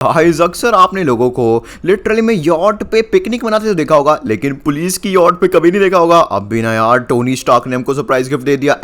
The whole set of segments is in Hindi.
गाइस अक्सर आपने लोगों को लिटरली में यॉट पे पिकनिक मनाते हुए देखा होगा, लेकिन पुलिस की यॉट पे कभी नहीं देखा होगा। अब भी ना यार, टोनी स्टार्क ने हमको सरप्राइज गिफ्ट दे दिया।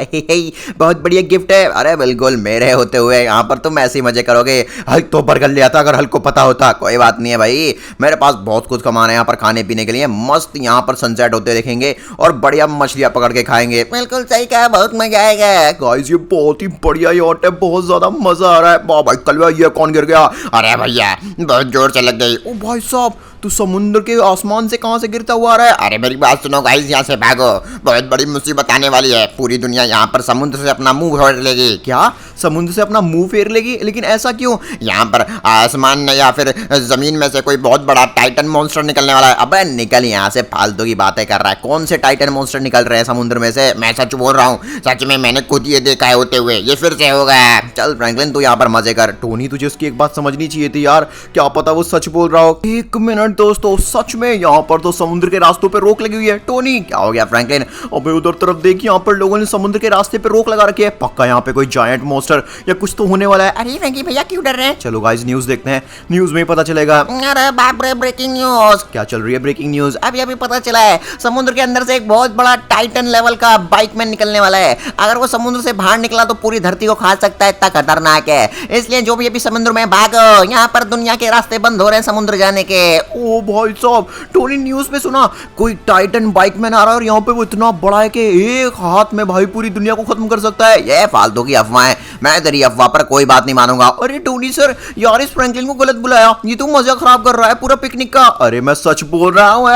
बहुत बढ़िया गिफ्ट है। अरे बिल्कुल मेरे होते हुए यहाँ पर तुम ऐसे ही मजे करोगे। हल्क तो बर्गर ले आता अगर हल्क को पता होता। कोई बात नहीं है भाई, मेरे पास बहुत कुछ कमाना है यहाँ पर खाने पीने के लिए। मस्त यहाँ पर सनसेट होते देखेंगे और बढ़िया मछलियां पकड़ के खाएंगे। बिल्कुल सही कहा, बहुत मजा आएगा। गाइस ये बहुत ही बढ़िया यॉट है, बहुत ज्यादा मजा आ रहा है। वाह भाई कलवा, ये कौन गिर गया? अरे भैया बहुत जोर से लग गई। ओ भाई साहब, तू समुद्र के आसमान से कहां से गिरता हुआ आ रहा है? अरे मेरी बात सुनो गाइस, यहाँ से भागो, बहुत बड़ी मुसीबत आने वाली है। पूरी दुनिया यहाँ पर समुद्र से अपना मुंह फेर लेगी। क्या समुद्र से अपना मुंह फेर लेगी? लेकिन ऐसा क्यों? यहाँ पर आसमान में या फिर जमीन में से कोई बहुत बड़ा टाइटन मॉन्स्टर निकलने वाला है। अबे निकल यहाँ से, फालतू की बातें कर रहा है। कौन से टाइटन मॉन्स्टर निकल रहे हैं समुद्र में से? मैं सच बोल रहा हूँ, सच में मैंने खुद ये देखा है होते हुए। ये फिर से होगा। चल फ्रैंकलिन तू यहाँ पर मजे कर। टोनी तुझे उसकी एक बात समझनी चाहिए थी यार, क्या पता वो सच बोल रहा हो। एक मिनट दोस्तों, सच में यहाँ पर तो समुद्र के रास्तों पे रोक लगी हुई है। टोनी क्या हो गया फ्रैंकलिन? अबे उधर तरफ देखिए, यहाँ पर लोगों ने समुद्र के रास्ते पे रोक लगा रखी है। पक्का यहाँ पे कोई जायंट मॉन्स्टर या कुछ तो होने वाला है। अरे फ्रैंकी भैया क्यों डर रहे हैं? चलो गाइस न्यूज देखते हैं, न्यूज में ही पता चलेगा। अरे बाप रे, ब्रेकिंग न्यूज। क्या चल रही है ब्रेकिंग न्यूज? अभी अभी पता चला है, समुद्र के अंदर से एक बहुत बड़ा टाइटन लेवल का बाइकमैन निकलने वाला है। अगर वो समुद्र से बाहर निकला तो पूरी धरती को खा सकता है, इतना खतरनाक है। इसलिए जो भी अभी समुद्र में भागो, यहाँ पर दुनिया के रास्ते बंद हो रहे हैं समुद्र जाने के। ओ भाई साहब, टोनी न्यूज पे सुना कोई टाइटन बाइकमैन आ रहा है और यहाँ पे वो इतना बड़ा है कि एक हाथ में भाई पूरी दुनिया को खत्म कर सकता है। ये फालतू की अफवाह है, मैं तेरी अफवाह पर कोई बात नहीं मानूंगा। अरे टोनी सर यार, इस फ्रैंकलिन को गलत बुलाया, ये तो मजा खराब कर रहा है पूरा पिकनिक का। अरे मैं सच बोल रहा हूँ।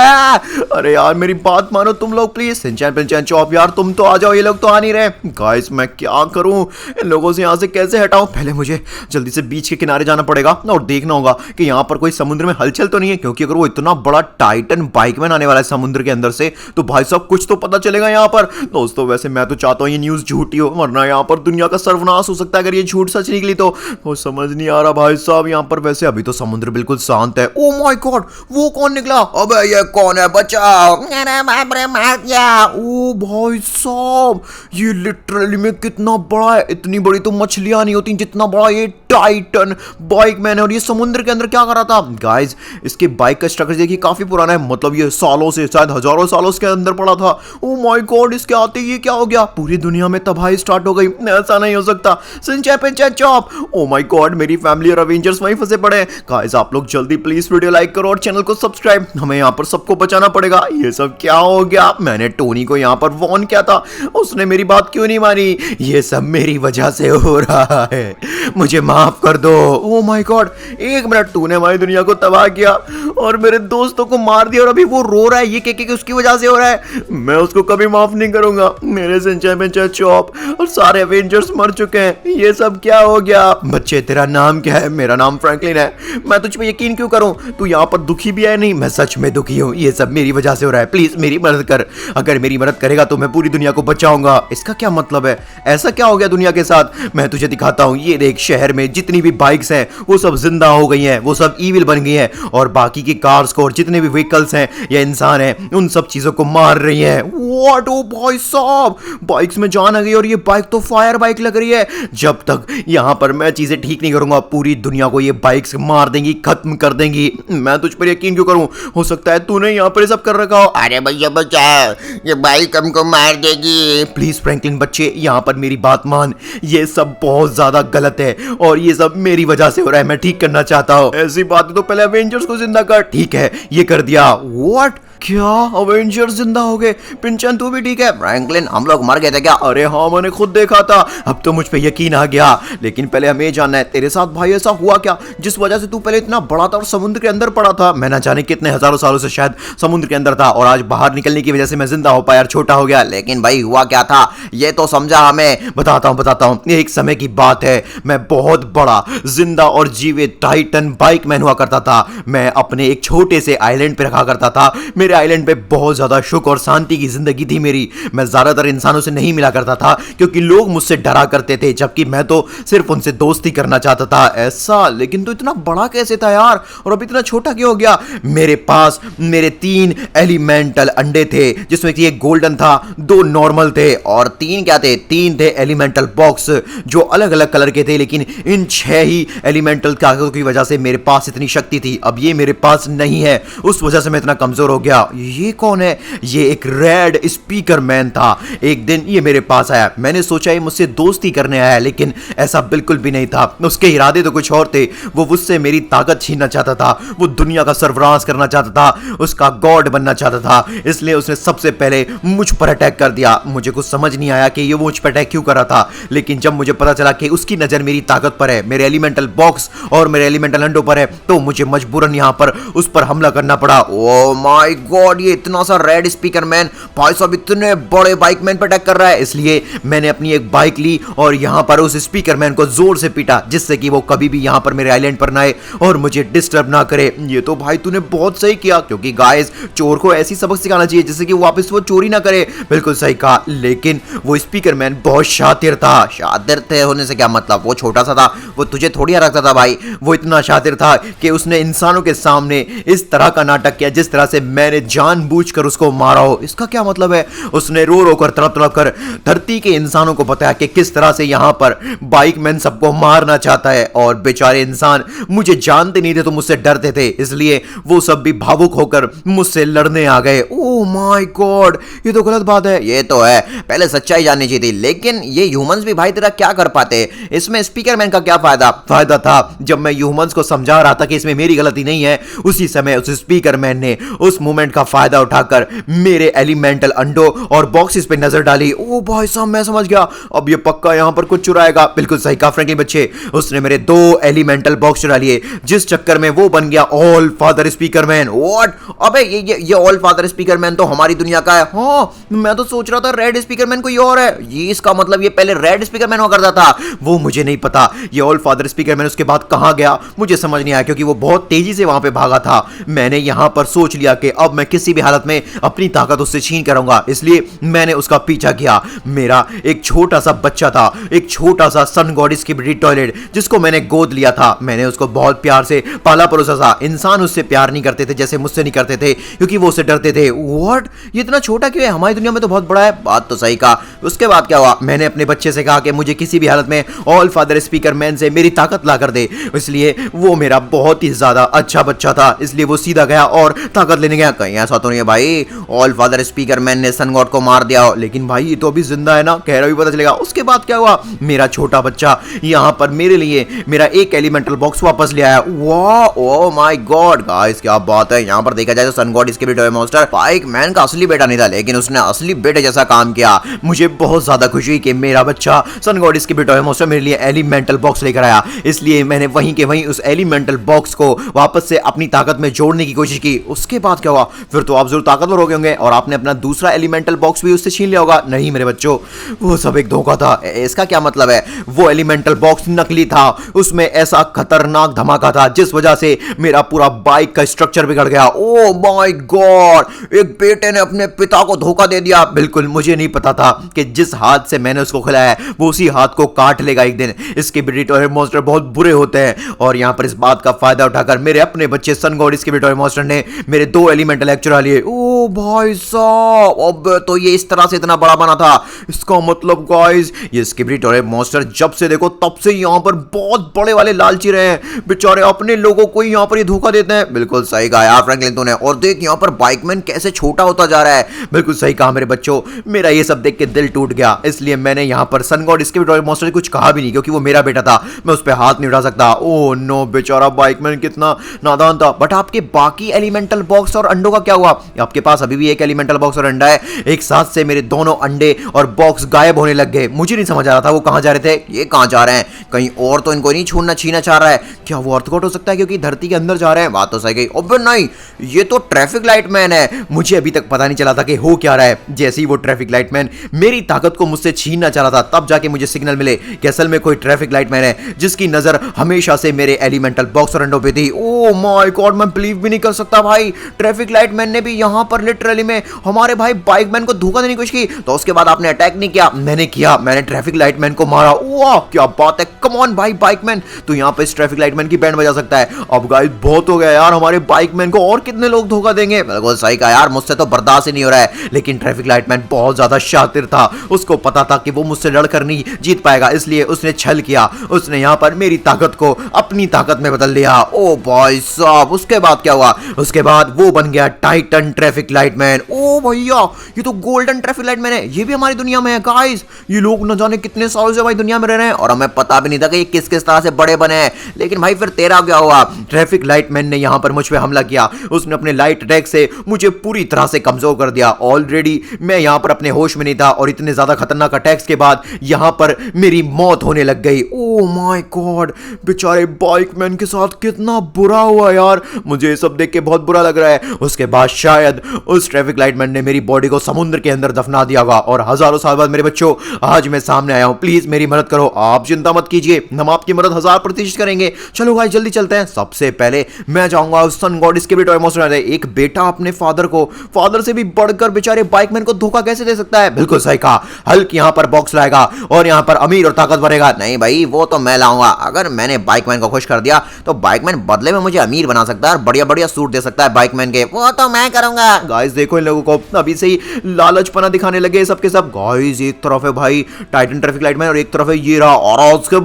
अरे यार मेरी बात मानो तुम लोग प्लीज। सिंचैन पिंचैन चॉप यार तुम तो आ जाओ, ये लोग तो आ नहीं रहे। गाइस मैं क्या करूं, इन लोगों से यहाँ से कैसे हटाऊं? पहले मुझे जल्दी से बीच के किनारे जाना पड़ेगा और देखना होगा कि यहाँ पर कोई समुद्र में हलचल तो नहीं है, क्योंकि अगर वो इतना बड़ा टाइटन बाइकमैन आने वाला है समुद्र के अंदर से तो भाई साहब कुछ तो पता चलेगा यहाँ पर। दोस्तों वैसे मैं तो चाहता हूँ ये न्यूज झूठी हो, वरना यहाँ पर दुनिया का सर्वनाश हो सकता है अगर ये झूठ सच निकली तो। वो समझ नहीं आ रहा भाई साहब यहाँ पर। वैसे अभी तो समुद्र बिल्कुल शांत है। ओ माय गॉड, वो कौन निकला? अबे ये कौन है? बचाओ। अरे बाप रे, मार दिया। ओ भाई साहब, ये लिटरली में कितना बड़ा है। इतनी बड़ी तो मछलियां नहीं होती जितना बड़ा ये टाइटन बाइकमैन है। और ये समुद्र के अंदर क्या कर रहा था? गाइस इसके बाइक का स्ट्रक्चर देखिए काफी पुराना है, मतलब ये सालों से, शायद हजारों सालों के अंदर पड़ा था। ओ माय गॉड, इसके आते ये क्या हो गया? पूरी दुनिया में तबाही स्टार्ट हो गई। ऐसा नहीं हो सकता। सिंचैन पिंचैन चॉप, ओ माय गॉड, मेरी फैमिली और अवेंजर्स वहीं फंसे पड़े हैं। गाइस आप लोग जल्दी प्लीज वीडियो लाइक करो और चैनल को सब्सक्राइब। हमें यहाँ पर सबको बचाना पड़ेगा। ये सब क्या हो गया? मैंने टोनी को यहाँ पर वॉर्न किया था, उसने मेरी बात क्यों नहीं मानी? ये सब मेरी वजह से हो रहा है, मुझे माफ कर दो। ओ माय गॉड, एक मिनट, तूने हमारी दुनिया को तबाह किया और मेरे दोस्तों को मार दिया और अभी वो रो रहा है, ये कह उसकी वजह से हो रहा है। मैं उसको कभी माफ नहीं करूंगा। मेरे सिंचैन पिंचैन चॉप और सारे एवेंजर्स मर चुके हैं। ये सब क्या हो गया? बच्चे तेरा नाम क्या है? मेरा नाम फ्रैंकलिन है। मैं तुझ पे यकीन क्यों करूं? तू यहाँ पर दुखी भी है? नहीं, मैं सच में दुखी हूँ। ये सब मेरी वजह से हो रहा है। प्लीज मेरी मदद कर। अगर मेरी मदद करेगा तो मैं पूरी दुनिया को बचाऊंगा। इसका क्या मतलब है? ऐसा क्या हो गया दुनिया के साथ? मैं तुझे दिखाता हूँ। ये देख, शहर में जितनी भी बाइक्स हैं वो सब जिंदा हो गई हैं, वो सब ईविल बन गई हैं और बाकी की कार्स को और जितने भी व्हीकल्स हैं या इंसान हैं उन सब चीजों को मार रही हैं। व्हाट? ओ भाई साहब, बाइक्स में जान आ गई और ये बाइक तो फायर बाइक लग रही है। जब तक यहाँ पर मैं चीजें ठीक नहीं करूंगा पूरी दुनिया को ये बाइक्स मार देंगी, खत्म कर देंगी। मैं तुझ पर यकीन क्यों करूं? हो सकता है तूने यहाँ पर सब कर रखा हो। अरे भैया बचाओ, ये बाइक हमको मार देगी। प्लीज फ्रैंकलिन बच्चे यहाँ पर मेरी बात मान। ये सब बहुत ज्यादा गलत है और ये सब मेरी वजह से हो रहा है। मैं ठीक करना चाहता हूँ। ऐसी बात तो पहले अवेंजर्स को जिंदा कर। ठीक है, ये कर दिया। व्हाट? क्या अवेंजर्स जिंदा हो गए? पिंचन तू भी ठीक है? फ्रैंकलिन हम लोग मर गए थे क्या? अरे हाँ, मैंने खुद देखा था। अब तो मुझ पे यकीन आ गया, लेकिन पहले हमें ये जानना है तेरे साथ भाई ऐसा हुआ क्या जिस वजह से तू पहले इतना बड़ा था और समुद्र के अंदर पड़ा था? मैं ना जाने कितने हजारों सालों से शायद समुद्र के अंदर था और आज बाहर निकलने की वजह से मैं जिंदा हो पाया और छोटा हो गया। लेकिन भाई हुआ क्या था ये तो समझा हमें। बताता हूँ। एक समय की बात है, मैं बहुत बड़ा जिंदा और जीवित टाइटन बाइकमैन हुआ करता था। मैं अपने एक छोटे से आइलैंड पे रखा करता था। मेरे मेरे आइलैंड पे बहुत ज्यादा सुख और शांति की जिंदगी थी मेरी। मैं ज्यादातर इंसानों से नहीं मिला करता था क्योंकि लोग मुझसे डरा करते थे, जबकि मैं तो सिर्फ उनसे दोस्ती करना चाहता था। ऐसा, लेकिन तो इतना बड़ा कैसे था यार, और अब इतना छोटा क्यों हो गया? मेरे पास मेरे 3 एलिमेंटल अंडे थे, जिसमें कि एक गोल्डन था, 2 नॉर्मल थे, और 3 क्या थे? 3 थे एलिमेंटल बॉक्स जो अलग अलग कलर के थे। लेकिन इन 6 ही एलिमेंटल कागजों की वजह से मेरे पास इतनी शक्ति थी। अब ये मेरे पास नहीं है, उस वजह से मैं इतना कमजोर हो गया। ये कौन है? ये एक रेड स्पीकर मैन था। एक दिन ये मेरे पास आया, मैंने सोचा ये मुझसे दोस्ती करने आया है, लेकिन ऐसा बिल्कुल भी नहीं था। उसके इरादे तो कुछ और थे। वो मुझसे मेरी ताकत छीनना चाहता था, वो दुनिया का सर्वनाश करना चाहता था, उसका गॉड बनना चाहता था। इसलिए उसने सबसे पहले मुझ पर अटैक कर दिया। मुझे कुछ समझ नहीं आया कि ये मुझ पर अटैक क्यों कर रहा था, लेकिन जब मुझे पता चला कि उसकी नजर मेरी ताकत पर है, मेरे एलिमेंटल बॉक्स और मेरे एलिमेंटल अंडों पर है, तो मुझे मजबूरन यहां पर उस पर हमला करना पड़ा। ओह माय गॉड, ये इतना सा रेड स्पीकर मैन भाई साहब इतने बड़े बाइक मैन पर अटैक कर रहा है। इसलिए मैंने अपनी एक बाइक ली और यहां पर उस स्पीकर मैन को जोर से पीटा, जिससे कि वो कभी भी यहां पर मेरे आइलैंड पर ना आए और मुझे डिस्टर्ब ना करे। ये तो भाई तूने बहुत सही किया, क्योंकि गाइस चोर को ऐसी सबक सिखाना चाहिए जिससे कि वापस वो चोरी ना करे। बिल्कुल सही कहा, लेकिन वो स्पीकर मैन बहुत शातिर था। शातिर थे होने से क्या मतलब? वो छोटा सा था, वो तुझे थोड़ी रखता था भाई। वो इतना शातिर था कि उसने इंसानों के सामने इस तरह का नाटक किया जिस तरह से मैंने जानबूझकर उसको मारा हो। इसका क्या मतलब है? उसने रो रो कर, तड़प तड़प कर धरती के इंसानों को बताया कि किस तरह से यहां पर बाइक मैन सबको मारना चाहता है, और बेचारे इंसान मुझे जानते नहीं थे तो मुझसे डरते थे, इसलिए वो सब भी भावुक होकर मुझसे लड़ने आ गए। ओह माय गॉड, ये तो गलत बात है। ये तो है, पहले सच्चाई जाननी चाहिए थी, लेकिन ये ह्यूमंस भी भाई तेरा क्या कर पाते? इसमें स्पीकर मैन का क्या फायदा? फायदा था जब मैं ह्यूमंस को समझा रहा था कि इसमें मेरी गलती नहीं है, उसी समय उस स्पीकर मैन ने उस मोमेंट का फायदा उठाकर मेरे एलिमेंटल अंडों और बॉक्सेस पे नजर डाली। ओ भाई साहब, मैं समझ गया, अब ये पक्का यहां पर कुछ चुराएगा। बिल्कुल सही कहा फ्रैंकलिन बच्चे, उसने मेरे 2 एलिमेंटल बॉक्स चुरा लिए, जिस चक्कर में वो बन गया all father speaker man. What? अबे ये ऑल फादर स्पीकर मैन तो हमारी दुनिया का है। हाँ, मैं तो सोच रहा था रेड स्पीकर मैन कोई और है। ये इसका मतलब ये पहले रेड स्पीकर मैन हुआ करता था, वो मुझे नहीं पता। ये ऑल फादर स्पीकर मैन उसके बाद कहां गया मुझे समझ नहीं आया, क्योंकि वो बहुत तेजी से वहां पे भागा था। मैंने यहां पर सोच लिया कि अब मैं किसी भी हालत में अपनी ताकत उससे छीन करूंगा, इसलिए मैंने उसका पीछा किया। मेरा एक छोटा सा बच्चा था, एक छोटा सा सन गॉड स्किबिडी टॉयलेट, जिसको मैंने गोद लिया था। मैंने उसको बहुत प्यार से पाला परोसा था। इंसान उससे प्यार नहीं करते थे जैसे मुझसे नहीं करते थे, क्योंकि वो उससे डरते थे। व्हाट? ये इतना छोटा क्यों है? हमारी दुनिया में तो बहुत बड़ा है। बात तो सही कहा। उसके बाद क्या हुआ? मैंने अपने बच्चे से कहा कि मुझे किसी भी हालत में ऑल फादर स्पीकर मैन से मेरी ताकत ला कर दे। इसलिए वो मेरा बहुत ही ज्यादा अच्छा बच्चा था, इसलिए वो सीधा गया और ताकत लेने गया। कहीं ऐसा तो नहीं है भाई ऑल फादर स्पीकर मैन ने सन गॉड को मार दिया हो? लेकिन भाई ये तो अभी जिंदा है ना, कह रहा भी पता चलेगा। उसके बाद क्या हुआ? मेरा छोटा बच्चा यहां पर मेरे लिए मेरा एक एलिमेंटल बॉक्स वापस ले आया। वाह, ओह माय गॉड गाइस, क्या बात है। यहां पर देखा जाए तो Sun God Skibidi Toy Monster bike man का असली बेटा नहीं था, लेकिन उसने असली बेटे जैसा काम किया। मुझे बहुत ज्यादा खुशी कि मेरा बच्चा Sun God Skibidi Toy Monster मेरे लिए एलिमेंटल बॉक्स लेकर आया, इसलिए मैंने वहीं के वहीं उस एलिमेंटल बॉक्स को वापस से अपनी ताकत में जोड़ने की कोशिश की। उसके बाद क्या हुआ? फिर तो आप जरूर ताकतवर हो गए होंगे और आपने अपना दूसरा एलिमेंटल बॉक्स भी उससे छीन लिया होगा। नहीं मेरे बच्चों, वो सब एक धोखा था। इसका क्या मतलब है? वो एलिमेंटल बॉक्स नकली था, उसमें ऐसा खतरनाक धमाका था जिस वजह से मेरा पूरा बाइक का स्ट्रक्चर बिगड़ गया। ओह माय गॉड, एक बेटे ने अपने पिता को धोखा दे दिया। बिल्कुल, मुझे नहीं पता था कि जिस हाथ से मैंने उसको खिलाया वो उसी हाथ को काट लेगा एक दिन। स्किबिडी टॉय मॉन्स्टर बहुत बुरे होते हैं, और यहां पर इस बात का फायदा उठाकर मेरे अपने बच्चे Sun God Skibidi Toy Monster ने मेरे 2 एलिमेंटल एग चुरा लिए। ओ भाई साहब, अब तो ये इस तरह से इतना बड़ा बना था। इसका मतलब गाइस, ये स्किबिडी टॉय मॉन्स्टर जब से देखो तब से यहां पर बहुत बड़े वाले लालची रहे हैं। बेचारे अपने लोगों को यहां पर ये धोखा देते हैं। बिल्कुल सही कहा यार फ्रैंकलिन तूने। और देख यहां पर बाइकमैन कैसे छोटा होता जा रहा है। बिल्कुल सही कहा मेरे बच्चों, मेरा ये सब देख के दिल टूट गया। इसलिए मैंने यहां पर Sun God Skibidi Toy Monster से कुछ कहा भी नहीं, क्योंकि वो मेरा बेटा था, मैं उस पर हाथ नहीं उठा सकता। ओह नो, बेचारा बाइकमैन कितना नादान था। बट आपके बाकी एलिमेंटल बॉक्स और अंडों का क्या हुआ? आपके पास अभी भी एक एलिमेंटल बॉक्स और अंडा है। एक साथ से मेरे दोनों अंडे और बॉक्स गायब होने लग गए। मुझे नहीं समझ आ रहा था वो कहां जा रहे थे। ये कहां जा रहे हैं? कहीं और तो इनको नहीं छीना चाह रहा है। क्या वो अर्थगॉड हो सकता है, क्योंकि धरती के अंदर जा रहे हैं? बात तो सही गई। अबे नहीं, ये तो ट्रैफिक लाइट मैन है। मुझे अभी तक पता नहीं चला था कि हो क्या रहा है। जैसे ही वो ट्रैफिक लाइट मैन मेरी ताकत को मुझसे छीनना चाह रहा था, तब जाके मुझे सिग्नल मिले कि असल में कोई ट्रैफिक लाइट मैन है जिसकी नजर हमेशा से मेरे एलिमेंटल बॉक्स और अंडों पे थी। ओह माय गॉड, मैं बिलीव भी नहीं कर सकता भाई, ट्रैफिक लाइट मैन ने भी यहाँ पर लिटरली में हमारे भाई बाइक मैन को धोखा देने की कोशिश की, तो उसके बाद आपने अटैक नहीं किया। मैंने किया, मैंने ट्रैफिक लाइट मैन को मारा। वाह क्या बात है, कम ऑन भाई बाइक मैन, तो यहाँ पे इस ट्रैफिक लाइट मैन की बैंड बजा सकता है। अब गाइस बहुत हो गया यार, हमारे बाइक मैन को और कितने लोग धोखा देंगे। बिल्कुल सही कहा यार, मुझसे तो बर्दाश्त ही नहीं हो रहा है। लेकिन ट्रैफिक लाइट मैन बहुत ज्यादा शातिर था, उसको पता था कि वो मुझसे लड़कर नहीं जीत पाएगा, इसलिए उसने छल किया। उसने यहाँ पर मेरी ताकत को अपनी ताकत में बदल लिया। ओ भाई साहब, उसके बाद क्या हुआ? उसके बाद वो बन गया टाइटन ट्रैफिक लाइट मैन। ओ भैया, ये तो गोल्डन ट्रैफिक लाइट मैन है, ये भी हमारी दुनिया में है गाइस। ये लोग न जाने कितने सालों से भाई दुनिया में रह रहे हैं और हमें पता भी नहीं था कि ये किस किस तरह से बड़े बने हैं। लेकिन भाई फिर तेरा क्या हुआ? ट्रैफिक लाइट मैन ने यहाँ पर मुझ पे हमला किया, उसने अपने लाइट अटैक से मुझे पूरी तरह से कमजोर कर दिया। ऑलरेडी मैं यहाँ पर अपने होश में नहीं था और इतने ज्यादा खतरनाक अटैक्स के बाद यहाँ पर मेरी मौत होने लग गई। ओ माय गॉड, बेचारे बाइक मैन के साथ कितना बुरा हुआ यार, मुझे ये सब देख के बहुत बुरा लग रहा है। उसके बाद शायद उस ट्रैफिक लाइट मैन ने मेरी बॉडी को समुद्र के अंदर दफना दिया होगा और हजारों साल बाद मेरे बच्चों आज मैं सामने आया हूं, प्लीज मेरी मदद करो। आप चिंता मत कीजिए, हम आपकी मदद 1000% करेंगे। चलो भाई जल्दी चलते हैं। सबसे पहले मैं जाऊंगा उस सन गॉड इसके भी टॉय मॉन्स्टर। एक बेटा अपने फादर से भी बढ़कर बेचारे बाइक मैन को धोखा कैसे दे सकता है? बिल्कुल सही कहा, हल्क यहाँ पर बॉक्स लाएगा और यहाँ पर अमीर और ताकत भरेगा। नहीं भाई, वो तो मैं लाऊंगा। अगर मैंने बाइक मैन को खुश कर दिया तो बाइक मैन बदले में मुझे अमीर बना सकता है और बढ़िया बढ़िया सूट दे सकता है बाइक मैन के। वो तो मैं करूंगा। गाइस देखो, इन लोगों को अभी से ही लालचपना दिखाने लगे सबके सब। गाइस एक तरफ है भाई टाइटन ट्रैफिक लाइट मैन और एक तरफ है ये रहा, और उसके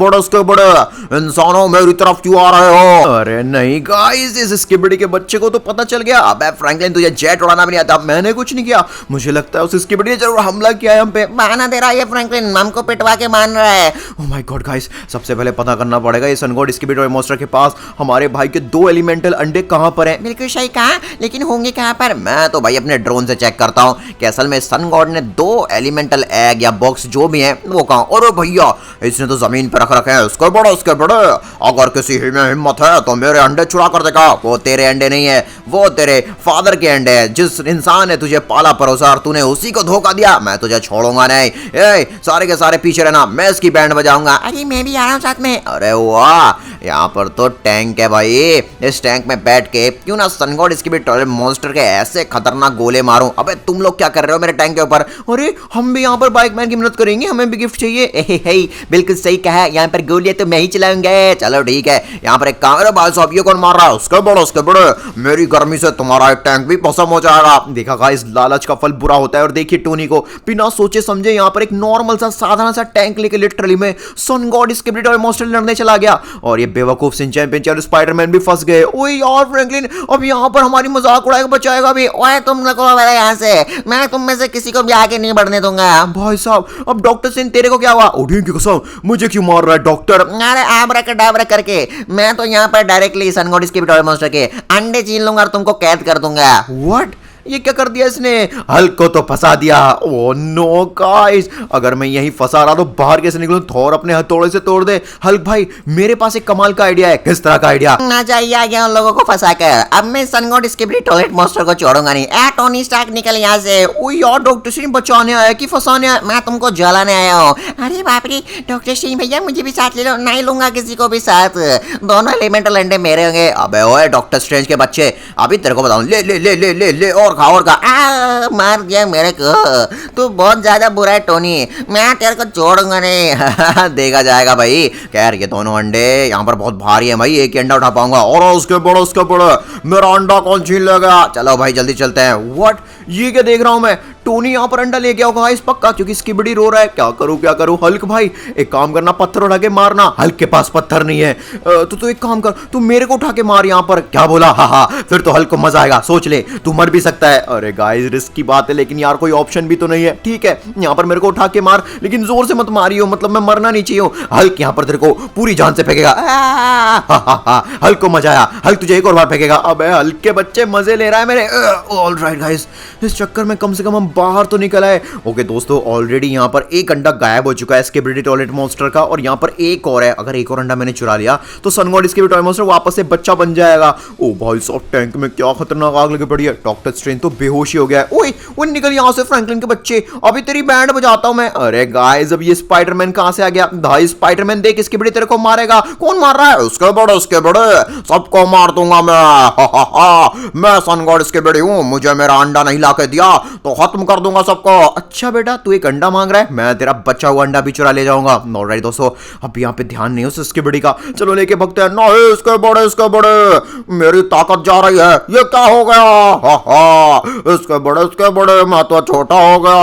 बड़े इंसानों मेरी तरफ क्यों आ रहे हो? अरे नहीं गाइस, इस स्किबिडी के बच्चे को तो पता चल गया। अबे फ्रैंकलिन, तुझे जेट उड़ाना भी नहीं आता। मैंने कुछ नहीं किया, मुझे लगता है उस स्किबिडी ने जरूर हमला किया है हम पे। बहाना दे रहा है ये फ्रैंकलिन, हमको पिटवा के मान रहा है। ओह माय गॉड गाइस, सबसे पहले पता करना पड़ेगा ये Sun God Skibidi Toy Monster के पास हमारे भाई के 2 एलिमेंटल अंडे कहां पर हैं। बिल्कुल सही कहा, लेकिन होंगे कहां पर? मैं तो भाई अपने ड्रोन से चेक करता हूं कि असल में सन गॉड ने 2 एलिमेंटल एग या बॉक्स जो भी हैं वो कहां। अरे भैया, इसने तो जमीन पर रख रखे हैं। उसके बड़े अगर किसी में हिम्मत है तो मेरे अंडे चुरा कर देगा। वो तेरे अंडे नहीं है, वो तेरे फादर के अंडे हैं। जिस इंसान ने तुझे पाला परोसा और तूने उसी को धोखा दिया, मैं तुझे छोड़ूंगा नहीं। ए, सारे के सारे पीछे रहना, मैं इसकी बैंड बजाऊंगा। अरे मैं भी आ रहा हूँ साथ में। अरे वाह, यहाँ पर तो टैंक है भाई। इस टैंक में बैठ के क्यों ना सन गॉड इसकी भी टॉयलेट मॉन्स्टर के ऐसे खतरनाक गोले मारूं। अबे तुम लोग क्या कर रहे हो मेरे टैंक के ऊपर? अरे हम भी यहाँ पर बाइक मैन की मदद करेंगे, हमें भी गिफ्ट चाहिए। बिल्कुल सही कहा, यहाँ पर गोलियां तो मैं ही चलाऊंगा। चलो ठीक है, यहाँ पर एक कैमरा भाई साहब, ये कौन मार रहा है? उसके बड़े मेरी गर्मी से तुम्हारा टैंक भी भस्म हो जाएगा। देखा गाइस, लालच का फल बुरा होता है। और देखिए टोनी को बिना सोचे समझे यहाँ पर एक नॉर्मल सा साधारण सा टैंक लेके लिटरली में Sun God Skibidi Toy Monster लड़ने चला गया और ये बेवकूफ सिंचैन पिंचैन और स्पाइडरमैन भी फंस गए। ओए यार फ्रैंकलिन, अब यहाँ पर हमारी मजाक उड़ाएगा, बचाएगा भी। ओए तुम लोगों मेरे यहाँ से, मैं तुम में से किसी को भी आगे नहीं बढ़ने दूंगा। भाई साहब, अब डॉक्टर सिंह तेरे को क्या हुआ? उठी की कसम, मुझे क्यों मार रहा है डॉक्टर? अरे आबराकडाबरा करके मैं तो यहाँ पर directly Sun God Skibidi Toy Monster के अंडे छीन लूंगा और तुमको कैद कर दूंगा। व्हाट? ये क्या कर दिया इसने? हल्क को तो फंसा दिया। ओ नो गाइस, अगर मैं यहीं फंसा रहा तो बाहर कैसे निकलूं? थोर अपने हथौड़े से तोड़ दे। हल्क भाई, मेरे पास एक कमाल का आइडिया है। किस तरह का आइडिया? ना चाहिए आ गया उन लोगों को फंसा कर। अब मैं Sun God Skibidi Toilet Monster को छोड़ूंगा नहीं। ए टोनी स्टार्क, निकल यहाँ से। ओ यार, डॉक्टर सिंह बचाने आया कि फंसाने आया? मैं तुमको जलाने आया हूँ। अरे बाप रे, डॉक्टर सिंह भैया मुझे भी साथ ले लो। नहीं लूंगा किसी को भी साथ, दोनों एलिमेंटल अंडे मेरे होंगे। अबे ओए डॉक्टर स्ट्रेंज के बच्चे, अभी तेरे को बताऊं, ले ले ले ले ले ले और खा और खा। मार दिया मेरे को। तू बहुत ज्यादा बुरा है टोनी, मैं तेरे को छोड़ूंगा नहीं। देखा जाएगा भाई। खैर ये दोनों अंडे यहाँ पर बहुत भारी है भाई, एक ही अंडा उठा पाऊंगा। और उसके बड़े मेरा अंडा कौन छीन लेगा? चलो भाई जल्दी चलते हैं। व्हाट, ये क्या देख रहा हूं मैं? टोनी यहाँ पर अंडा लेके आओगा इस पक्का, क्योंकि स्किबिडी रो रहा है। क्या करूं? हल्क भाई एक काम करना, पत्थर उठा के मारना। हल्क के पास पत्थर नहीं है तो एक काम कर, तू मेरे को उठा के मार यहाँ पर। क्या बोला? हाँ, फिर तो हल्क को मजा आएगा। सोच ले, तू मर भी सकता है। अरे गाइस, रिस्क की बात है, लेकिन यार कोई ऑप्शन भी तो नहीं है। ठीक है, यहाँ पर मेरे को उठा के मार, लेकिन जोर से मत मारियो, मतलब मैं मरना नहीं चाहिए। हल्क यहाँ पर तेरे को पूरी जान से फेंकेगा। हल्क को मजा आया, हल्क तुझे एक और बार फेंकेगा। अबे हल्क के बच्चे मजे ले रहा है मेरे। ऑलराइट गाइस, इस चक्कर में कम से कम हम बाहर तो निकल आए। ओके दोस्तों, ऑलरेडी यहाँ पर एक अंडा गायब हो चुका है स्किबिडी टॉयलेट मॉन्स्टर का, और यहाँ पर एक और है। अगर एक और अंडा मैंने चुरा लिया तो सनगॉड स्किबिडी टॉयलेट मॉन्स्टर वापस से बच्चा बन जाएगा। ओ भाई साहब, टैंक में क्या खतरनाक आग लगी पड़ी है। डॉक्टर स्ट्रेंज तो बेहोश ही हो गया है। ओए वो निकल यहाँ से फ्रैंकलिन के बच्चे, अभी तेरी बैंड बजाता हूं मैं। अरे गाइस, अब ये स्पाइडरमैन कहां से आ गया? भाई स्पाइडरमैन देख, स्किबिडी तेरे को मारेगा। कौन मार रहा है? उसके बड़े सबको मार दूंगा मैं। मैं सनगॉड स्किबिडी हूं, मुझे मेरा अंडा नहीं लाके दिया तो खत्म कर दूंगा सबको। अच्छा बेटा, तू एक अंडा मांग रहा है, मैं तेरा बचा हुआ अंडा भी चुरा ले जाऊंगा। ऑलराइट दोस्तों, अब यहाँ पे ध्यान नहीं हो स्किबिडी का, चलो लेके भगते हैं। नहीं, इसके बड़े मेरी ताकत जा रही है। ये क्या हो गया? इसके बड़े मैं तो छोटा हो गया।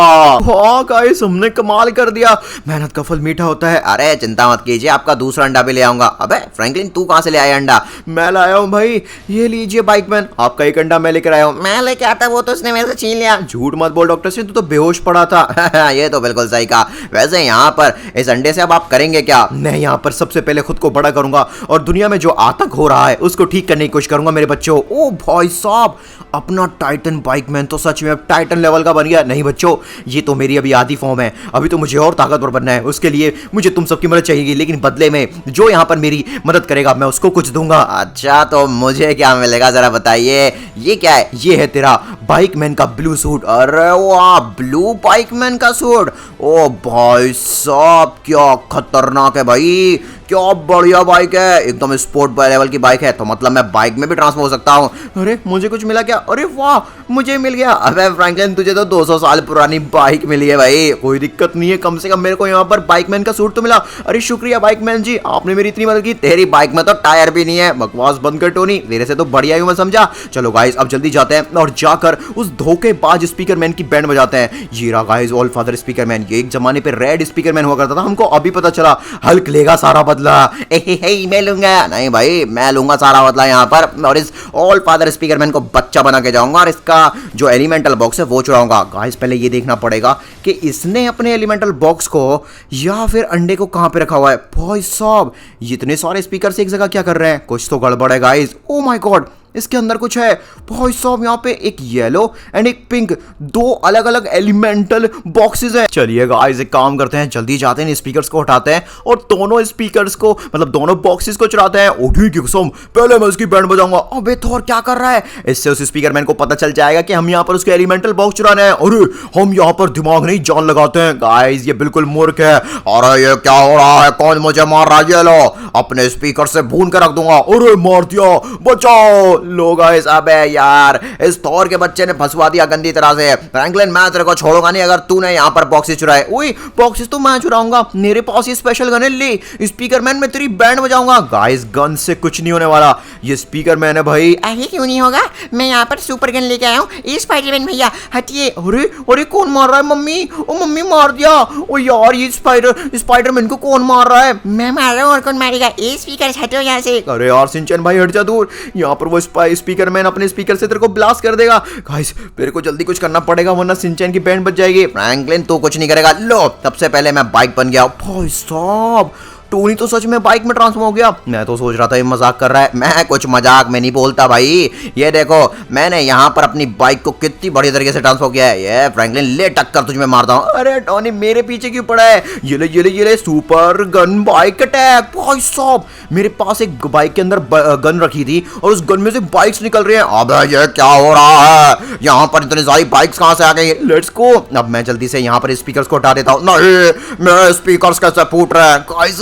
हाँ गाइस, हमने कमाल कर दिया। मेहनत का फल मीठा होता है। अरे चिंता मत कीजिए, आपका दूसरा अंडा भी ले आऊंगा। अबे फ्रैंकलिन, तू कहां से ले आया अंडा? मैं लाया हूँ भाई, ये लीजिए बाइकमैन, आपका एक अंडा मैं लेकर आया हूँ। मैं लेके आता, वो तो उसने मेरे से छीन लिया। झूठ मत बोल डॉक्टर सिंह, तू तो बेहोश पड़ा था। ये तो बिल्कुल सही कहा। वैसे यहाँ पर इस अंडे से अब आप करेंगे क्या? मैं यहाँ पर सबसे पहले खुद को बड़ा करूंगा और दुनिया में जो आतंक हो रहा है उसको ठीक करने की कोशिश करूंगा मेरे बच्चों। ओ भाई साहब, अपना टाइटन बाइकमैन तो सच में अब टाइटन लेवल का बन गया। नहीं बच्चों, ये तो मेरी अभी आधी फॉर्म है, अभी तो मुझे और ताकतवर बनना है। उसके लिए मुझे तुम सबकी मदद चाहिए, लेकिन बदले में जो यहाँ पर मेरी मदद करेगा मैं उसको कुछ दूंगा। अच्छा, तो मुझे क्या मिलेगा जरा बताइए। ये क्या है? ये है तेरा बाइकमैन का ब्लू सूट। अरे वाह, ब्लू बाइकमैन का सूट। ओ भाई साहब, क्या खतरनाक है भाई, क्या बढ़िया बाइक है, एकदम स्पोर्ट लेवल की बाइक है। तो मतलब मैं बाइक में भी ट्रांसफर हो सकता हूँ। अरे मुझे कुछ मिला क्या? अरे वाह, मुझे मिल गया। अबे फ्रैंकलिन, तुझे तो 200 साल पुरानी बाइक मिली है भाई। कोई दिक्कत नहीं है, कम से कम मेरे को यहाँ पर बाइकमैन का सूट तो मिला। अरे शुक्रिया बाइकमैन जी, आपने मेरी इतनी मदद की। तेरी बाइक में तो टायर भी नहीं है। बकवास बंद कर टोनी, तेरे से तो बढ़िया ही मैं समझा। चलो गाइस, अब जल्दी जाते हैं और जाकर उस धोखेबाज स्पीकरमैन की बैंड बजाते हैं। ये रहा गाइस, ऑल फादर स्पीकरमैन। ये एक जमाने पे रेड स्पीकरमैन हुआ करता था, हमको अभी पता चला। हल्क लेगा सारा बदला। मैं लूंगा। नहीं भाई, मैं लूंगा सारा बदला यहाँ पर, और इस ऑल फादर स्पीकरमैन को बच्चा बना के जाऊंगा और इसका जो एलिमेंटल बॉक्स है वो चुराऊंगा। गाइस, पहले ये देखना पड़ेगा कि इसने अपने एलिमेंटल बॉक्स को या फिर अंडे को कहां पे रखा हुआ है। भाई साहब, इतने सारे स्पीकर एक जगह क्या कर रहे हैं? कुछ तो गड़बड़ है गाइस। ओ माय गॉड, इसके अंदर कुछ है। भाई साहब, यहाँ पे एक येलो एंड एक पिंक, दो अलग अलग एलिमेंटल बॉक्सेस हैं। चलिए गाइस, एक काम करते हैं, जल्दी जाते हैं, स्पीकर्स को हटाते हैं और दोनों स्पीकर्स को, मतलब दोनों बॉक्सेस को चुराते हैं। ओके की कसम, पहले मैं उसकी बैंड बजाऊंगा। अबे थोर क्या कर रहा है? इससे उस स्पीकरमैन को पता चल जाएगा कि हम यहाँ पर उसके एलिमेंटल बॉक्स चुराने हैं। अरे हम यहाँ पर दिमाग नहीं जान लगाते हैं। गाइस, ये बिल्कुल मूर्ख है। अरे ये क्या हो रहा है? कौन मुझे मार रहा है? ये लो, अपने स्पीकर से भून कर रख दूंगा। अरे मार दिया, बचाओ। लो गाइस, अबे यार, इस थॉर के बच्चे ने फंसवा दिया गंदी तरह से। फ्रैंकलिन, मैं तेरे को छोड़ूंगा नहीं अगर तूने यहाँ पर बॉक्सेस चुराए। ओए, बॉक्सेस तो मैं चुराऊंगा, मेरे पास ये स्पेशल गन है। ले स्पीकरमैन, मैं तेरी बैंड बजाऊंगा। गाइस, गन से कुछ नहीं होने वाला, ये स्पीकरमैन है भाई। अरे क्यों नहीं होगा, मैं यहाँ पर सुपर गन लेके आया हूँ। स्पाइडरमैन भैया हटिए। अरे अरे, कौन मार रहा है? मम्मी, ओ मम्मी मार दिया। ओ यार, ये स्पाइडरमैन को कौन मार रहा है? मैं मार रहा हूँ, और कौन मारेगा? स्पीकर हटो यहाँ से। अरे यार सिंचन भाई, हट जा दूर। यहाँ पर वो स्पीकरमैन अपने स्पीकर से तेरे को ब्लास्ट कर देगा। गाइस, मेरे को जल्दी कुछ करना पड़ेगा वरना सिंचन की बैंड बच जाएगी। फ्रैंकलिन, तू कुछ नहीं करेगा। लो, सबसे पहले मैं बाइक बन गया। भाई साहब, टोनी तो सच में बाइक में ट्रांसफॉर्म हो गया। मैं तो सोच रहा था ये मजाक कर रहा है। मैं कुछ मजाक में नहीं बोलता भाई। ये देखो, मैंने यहाँ पर अपनी बाइक को कितनी बढ़िया तरीके से ट्रांसफॉर्म किया है। ये फ्रैंकलिन, ले टक्कर, तुझ में मारता हूँ। अरे टोनी, मेरे पीछे क्यों पड़ा है? ये ले सुपर गन बाइक अटैक। भाई साहब, मेरे पास एक बाइक के अंदर गन रखी थी और उस गन में से बाइक्स निकल रही हैं। अबे ये क्या हो रहा है? यहाँ पर इतनी सारी बाइक्स कहाँ से आ गई? Let's go. अब मैं जल्दी से यहाँ पर स्पीकर्स को हटा देता हूँ। नहीं, मेरे स्पीकर्स कैसे फूट रहे हैं? गाइस,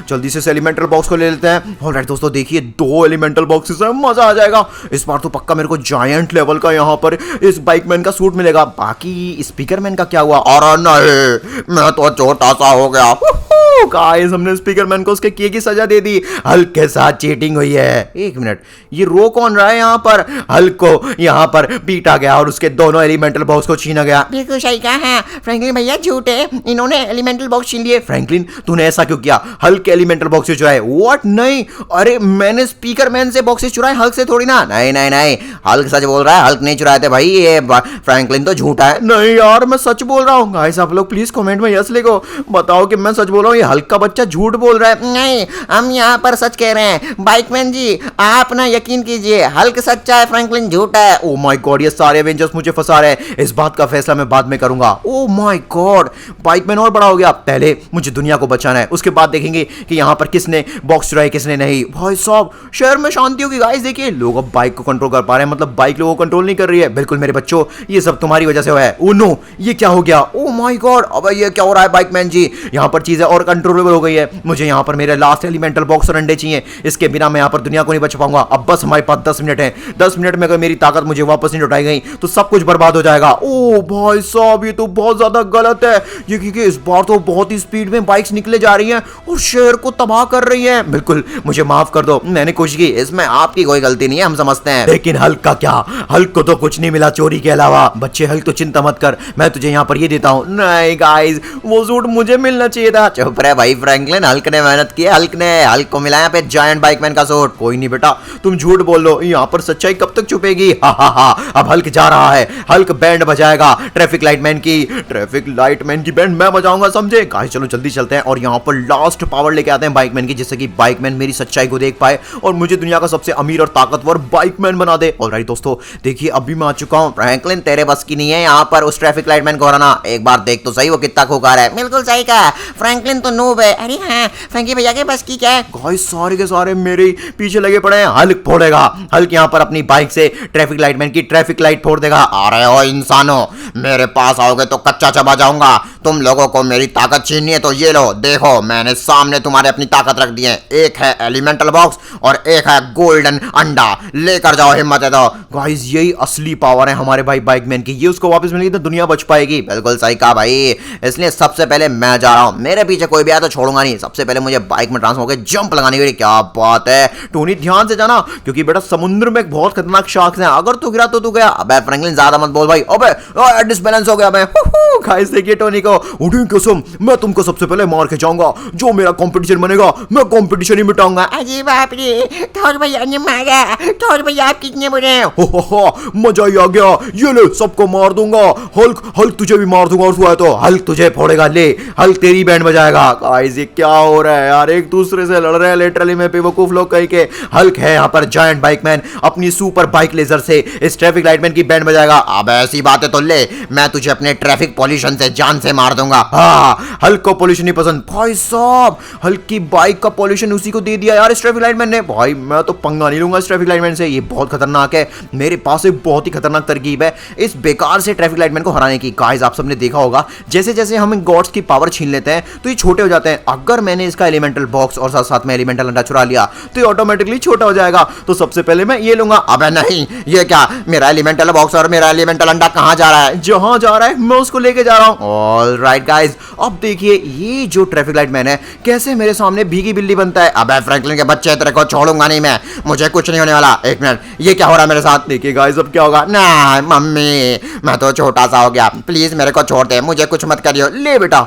जल्दी से एलिमेंटल बॉक्स को ले लेते हैं। ऑलराइट दोस्तों, देखिए 2 एलिमेंटल बॉक्सेस हैं, मजा आ जाएगा। इस बार तो पक्का मेरे को जायंट लेवल का यहाँ पर इस बाइकमैन का सूट मिलेगा। बाकी स्पीकरमैन का क्या हुआ? और नहीं, मैं तो छोटा सा हो गया। गाइस, हमने स्पीकरमैन को उसके किए की सजा दे दी। हल्क के साथ चीटिंग हुई है। एक मिनट, ये रो कौन रहा है यहाँ पर? हल्क को यहाँ पर पीटा गया और उसके दोनों एलिमेंटल बॉक्स को छीना गया। बिल्कुल सही कहा है फ्रैंकलिन भैया, झूठे, इन्होंने एलिमेंटल बॉक्स छीन लिए। फ्रैंकलिन, तूने ऐसा क्यों किया? हल्क के एलिमेंटल बॉक्सेस चुराए? व्हाट? नहीं, अरे मैंने स्पीकरमैन से बॉक्सेस चुराए, हल्क से थोड़ी ना। नहीं नहीं नहीं, हल्क सच बोल रहा है। हल्क नहीं चुराए थे भाई, ये फ्रैंकलिन तो झूठा है। नहीं यार, मैं सच बोल रहा हूँ। गाइस, आप लोग प्लीज कमेंट में यस लिखो, बताओ कि मैं सच बोल रहा हूँ, ये हल्क का बच्चा झूठ बोल रहा है। नहीं, हम यहाँ पर सच कह रहे हैं बाइकमैन जी, आप ना यकीन कीजिए, हल्क सच्चा है, फ्रैंकलिन झूठा है। ओ माय गॉड, ये सारे एवेंजर्स मुझे फंसा रहे हैं। इस बात का फैसला मैं बाद में करूंगा। ओ माय गॉड, बाइकमैन और बड़ा हो गया। पहले मुझे दुनिया को बचाना है, उसके बाद देखेंगे कि यहाँ पर किसने बॉक्स चुराई किसने नहीं। भाई साहब, शहर में शांति होगी गाइस। देखिए, लोग अब बाइक को कंट्रोल कर पा रहे हैं, मतलब बाइक लोगों को कंट्रोल नहीं कर रही है। बिल्कुल मेरे बच्चों, ये सब तुम्हारी वजह से हुआ है। ओ नो, ये क्या हो गया? ओ माय गॉड, अब ये क्या हो रहा है बाइकमैन जी? यहाँ पर चीजें और कंट्रोलेबल हो गई है। मुझे यहाँ पर मेरे लास्ट एलिमेंटल बॉक्स और अंडे चाहिए। इसके बिना मैं यहाँ पर दुनिया को नहीं बचा पाऊंगा। अब बस हमारे पास 10 मिनट है। 10 मिनट में अगर मेरी ताकत मुझे वापस नहीं लौटाई गई तो सब कुछ बर्बाद हो जाएगा। ओ भाई साहब, ये तो बहुत ज्यादा गलत है। ये क्योंकि इस बार तो बहुत ही स्पीड में बाइक्स निकले जा रही हैं और शहर को तबाह कर रही हैं। बिल्कुल मुझे माफ कर दो, मैंने कोशिश की। इसमें आपकी कोई गलती नहीं है, हम समझते हैं। लेकिन हल्क का क्या? हल्क को तो कुछ नहीं मिला चोरी के अलावा। बच्चे, हल्क तो चिंता मत कर, मैं तुझे यहाँ पर ये देता हूँ। नहीं गाइस, वो सूट मुझे मिलना चाहिए था। चुप रहे भाई फ्रैंकलिन, हल्क ने मेहनत की है, हल्क को मिला यहाँ पे जायंट बाइकमैन का सूट। कोई नहीं बेटा, तुम झूठ बोल लो, यहाँ पर सच्चाई कब तक छुपेगी? हा हा हा, अब हल्क जा रहा है। हल्क बैंड बजाएगा ट्रैफिक लाइट मैन की बैंड मैं बजाऊंगा, समझे? गाइस चलो जल्दी चलते हैं और यहाँ पर लास्ट पावर लेके आते हैं बाइकमैन की, जिससे कि बाइकमैन मेरी सच्चाई को देख पाए और मुझे दुनिया का सबसे अमीर और ताकतवर बाइकमैन बना दे। ऑलराइट दोस्तों, देखिए अभी मैं आ चुका हूँ। फ्रैंकलिन, तेरे बस की नहीं है यहाँ पर उस ट्रैफिक लाइट मैन को हराना। एक बार देख तो सही वो कितना खूंखार है। बिल्कुल सही कहा, फ्रैंकलिन तो नूब है। अरे हाँ, फ्रैंकी भैया के बस की क्या है? गाइस सारे के सारे मेरे ही पीछे लगे पड़े हैं। हल्क फोड़ेगा। हल्क यहाँ पर अपनी बाइक से ट्रैफिक लाइट मैन की ट्रैफिक लाइट फोड़ देगा। आ रहे हो इंसानों, मेरे पास आओगे तो कच्चा चबा जाऊंगा। तुम लोगों को मेरी ताकत छीननी है तो ये लो, देखो मैंने सामने तुम्हारे अपनी ताकत रख दी है। एक है एलिमेंटल बॉक्स और एक है गोल्डन अंडा। लेकर जाओ, हिम्मत है तो। गाइस यही असली पावर है हमारे भाई बाइकमैन की। ये उसको वापस मिलेगी तो दुनिया बच पाएगी। बिल्कुल सही कहा भाई, इसलिए सबसे पहले मैं जा रहा हूँ। मेरे पीछे कोई भी आया तो छोड़ूंगा नहीं। सबसे पहले मुझे बाइक में ट्रांसफर होकर जंप लगानी होगी। क्या बात है टोनी, ध्यान से जाना, क्योंकि बेटा समुद्र में एक बहुत खतरनाक शार्क्स हैं। अगर तू गिरा तो तू गया। अबे फ्रैंकलिन, ज्यादा मत बोल भाई। अबे डिसबैलेंस हो गया मैं। गाइस देखिए टोनी को, उठी कसम, मैं तुमको सबसे पहले मार के जाऊंगा। जो मेरा कंपटीशन बनेगा मैं कंपटीशन ही मिटाऊंगा। अरे बाप रे, थोर भैया ने मारा। थोर भैया आप कितने बुरे हैं? हो मजा ही आ गया। ये ले, सबको मार दूंगा। हल्क तुझे भी मार दूंगा और तू आए तो हल्क तुझे फोड़ेगा। ले, हल्क तेरी बैंड बजाएगा। गाइस ये क्या हो रहा है यार? एक दूसरे से लड़ रहे हैं लिटरली में बेवकूफ लोग कहीं के। हल्क है यहाँ पर जायंट बाइकमैन, अपनी सुपर बाइक लेजर से इस ट्रैफिक लाइटमैन की बैंड बजाएगा। अब ऐसी बात है तो ले, मैं तुझे अपने ट्रैफिक पॉल्यूशन से जान से मार दूंगा। हाँ, हल्क को पॉल्यूशन नहीं पसंद। भाई साहब, हल्क की बाइक का पॉल्यूशन उसी को दे दिया यार इस ट्रैफिक लाइटमैन ने। भाई मैं तो पंगा नहीं लूंगा इस ट्रैफिक लाइटमैन से, ये बहुत खतरनाक है। मेरे पास एक बहुत ही खतरनाक तरकीब है इस बेकार से ट्रैफिक लाइटमैन को हराने की। गाइस आप सबने देखा होगा, जैसे जैसे हम गॉड्स की पावर छीन लेते हैं तो ये छोटे हो जाते हैं। अगर मैंने इसका एलिमेंटल बॉक्स और साथ साथ में एलिमेंटल अंडा चुरा लिया तो ये ऑटोमेटिकली छोटा हो जाएगा। तो सबसे पहले मैं ये लूंगा। अबे नहीं, ये क्या? मेरा एलिमेंटल बॉक्स और मेरा एलिमेंटल अंडा कहाँ जा रहा है? जहां जा रहा है मैं उसको लेके जा रहा हूं। ऑलराइट गाइस, अब देखिए ये जो ट्रैफिक लाइट मैन है कैसे मेरे सामने भीगी बिल्ली बनता है। अबे फ्रैंकलिन के बच्चे, तेरे को छोड़ूंगा नहीं मैं। मुझे कुछ नहीं होने वाला। एक मिनट, ये क्या हो रहा है मेरे साथ? देखिए गाइस अब क्या होगा। ना मम्मी, मैं तो छोटा सा हो गया, प्लीज मेरे को छोड़ दे, मुझे कुछ मत करियो। ले बेटा।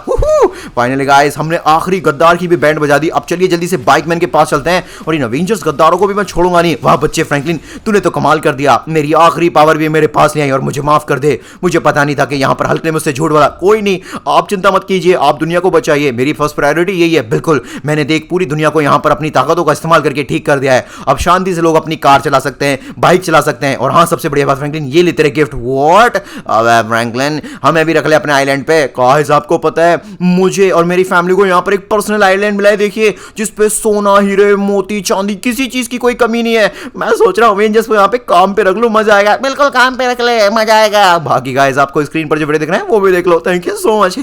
फाइनली गाइस हमने आखिरी गद्दार की भी बैंड बजा दी। अब चलिए जल्दी से बाइकमैन के पास चलते हैं और इन अवेंजर्स गद्दारों को भी मैं छोड़ूंगा नहीं। वाह बच्चे फ्रैंकलिन, तूने तो कमाल कर दिया। मेरी आखिरी पावर भी मेरे पास ले आई और मुझे माफ कर दे। मुझे पता नहीं था कि यहाँ पर हल्क ने मुझसे झूठ बोला। कोई नहीं, आप चिंता मत कीजिए, आप दुनिया को बचाइए। मेरी फर्स्ट प्रायोरिटी यही है। बिल्कुल, मैंने देख पूरी दुनिया को यहाँ पर अपनी ताकतों का इस्तेमाल करके ठीक कर दिया है। अब शांति से लोग अपनी कार चला सकते हैं, बाइक चला सकते हैं। और हाँ, सबसे बढ़िया बात फ्रैंकलिन, ये ले तेरे गिफ्ट। व्हाट? अबे फ्रैंकलिन, हमें भी रख ले अपने आइलैंड पे। गाइस आपको पता है, मुझे और मेरी फैमिली को यहाँ पर एक पर्सनल आइलैंड मिला है। देखिए, जिसपे सोना, हीरे, मोती, चांदी, किसी चीज की कोई कमी नहीं है। मैं सोच रहा हूँ अवेंजर्स को यहाँ पे काम पे रख लूं, मजा आएगा। बिल्कुल काम पे रख ले, मजा आएगा। बाकी गाइस आपको स्क्रीन पर जो वीडियो दिख रहे हैं वो भी देख लो। Thank you so much.